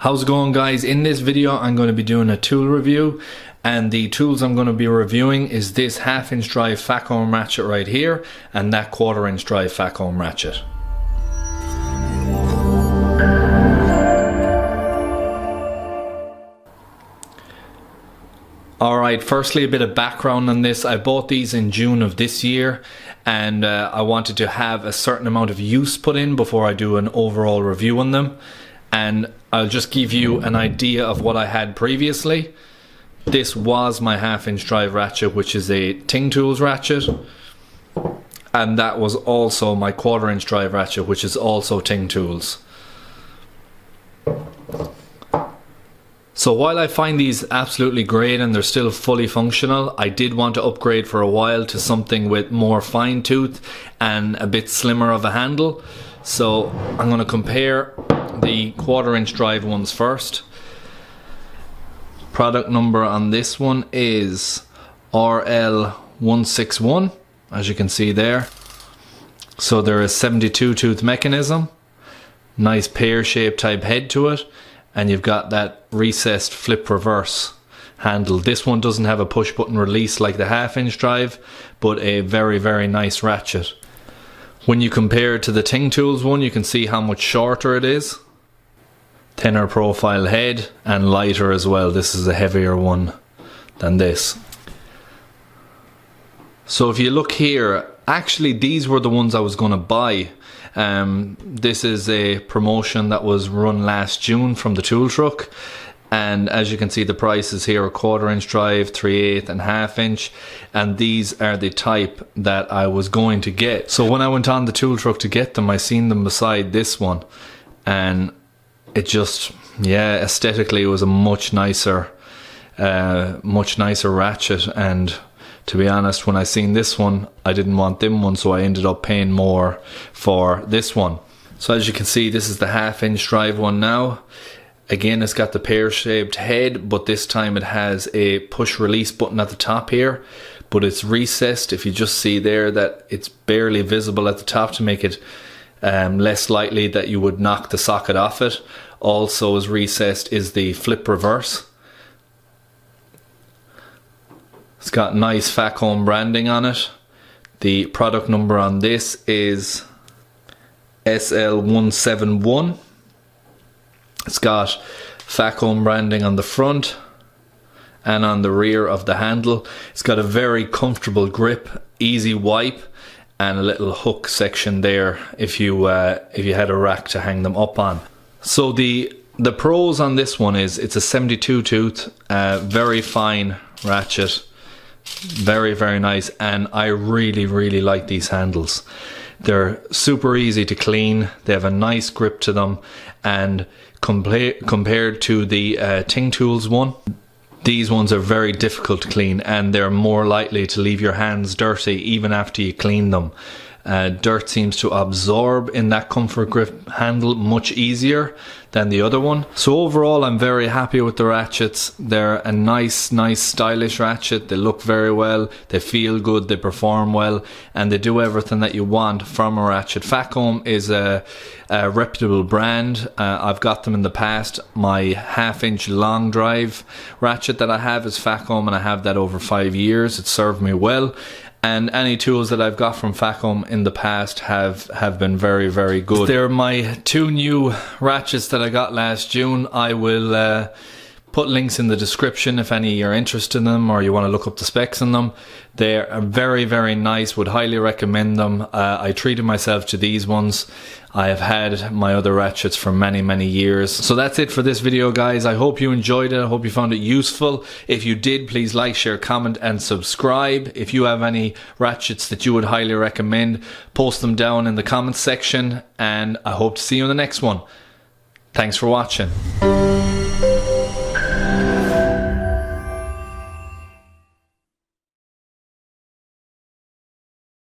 How's it going, guys? In this video I'm going to be doing a tool review, and the tools I'm going to be reviewing is this 1/2 inch drive Facom ratchet right here and that 1/4 inch drive Facom ratchet. Alright, firstly a bit of background on this. I bought these in June of this year, and I wanted to have a certain amount of use put in before I do an overall review on them. And I'll just give you an idea of what I had previously. This was my 1/2 inch drive ratchet, which is a Ting Tools ratchet, and that was also my 1/4 inch drive ratchet, which is also Ting Tools. So while I find these absolutely great and they're still fully functional, I did want to upgrade for a while to something with more fine tooth and a bit slimmer of a handle. So I'm going to compare the 1/4 inch drive ones first. Product number on this one is RL.161, as you can see there. So there is 72 tooth mechanism, nice pear-shaped type head to it, and you've got that recessed flip reverse handle. This one doesn't have a push button release like the 1/2 inch drive, but a very nice ratchet. When you compare it to the Ting Tools one, you can see how much shorter it is. Thinner profile head and lighter as well. This is a heavier one than this. So if you look here, actually these were the ones I was going to buy. This is a promotion that was run last June from the tool truck, and as you can see the prices here are 1/4 inch drive, 3/8 and 1/2 inch, and these are the type that I was going to get. So when I went on the tool truck to get them, I seen them beside this one, and it just, yeah, aesthetically it was a much nicer ratchet. And to be honest, when I seen this one, I didn't want them one, so I ended up paying more for this one. So as you can see, this is the 1/2 inch drive one now. Again, it's got the pear-shaped head, but this time it has a push release button at the top here, but it's recessed. If you just see there that it's barely visible at the top to make it less likely that you would knock the socket off it. Also is recessed is the flip reverse. It's got nice Facom branding on it. The product number on this is SL171. It's got Facom branding on the front and on the rear of the handle. It's got a very comfortable grip, easy wipe, and a little hook section there if you had a rack to hang them up on. So the pros on this one is it's a 72 tooth, very fine ratchet, very nice, and I really like these handles. They're super easy to clean, they have a nice grip to them, and compared to the Ting Tools one, these ones are very difficult to clean, and they're more likely to leave your hands dirty even after you clean them. Dirt seems to absorb in that comfort grip handle much easier than the other one. So overall I'm very happy with the ratchets. They're a nice stylish ratchet. They look very well, they feel good, they perform well, and they do everything that you want from a ratchet. Facom is a reputable brand. I've got them in the past. My 1/2 inch long drive ratchet that I have is Facom, and I have that over 5 years. It served me well. And any tools that I've got from Facom in the past have been very good. They're my 2 new ratchets that I got last June. I will put links in the description if any you're interested in them or you want to look up the specs on them. They're very nice, would highly recommend them. I treated myself to these ones. I have had my other ratchets for many years. So that's it for this video, guys. I hope you enjoyed it. I hope you found it useful. If you did, please like, share, comment and subscribe. If you have any ratchets that you would highly recommend, post them down in the comments section, and I hope to see you in the next one. Thanks for watching.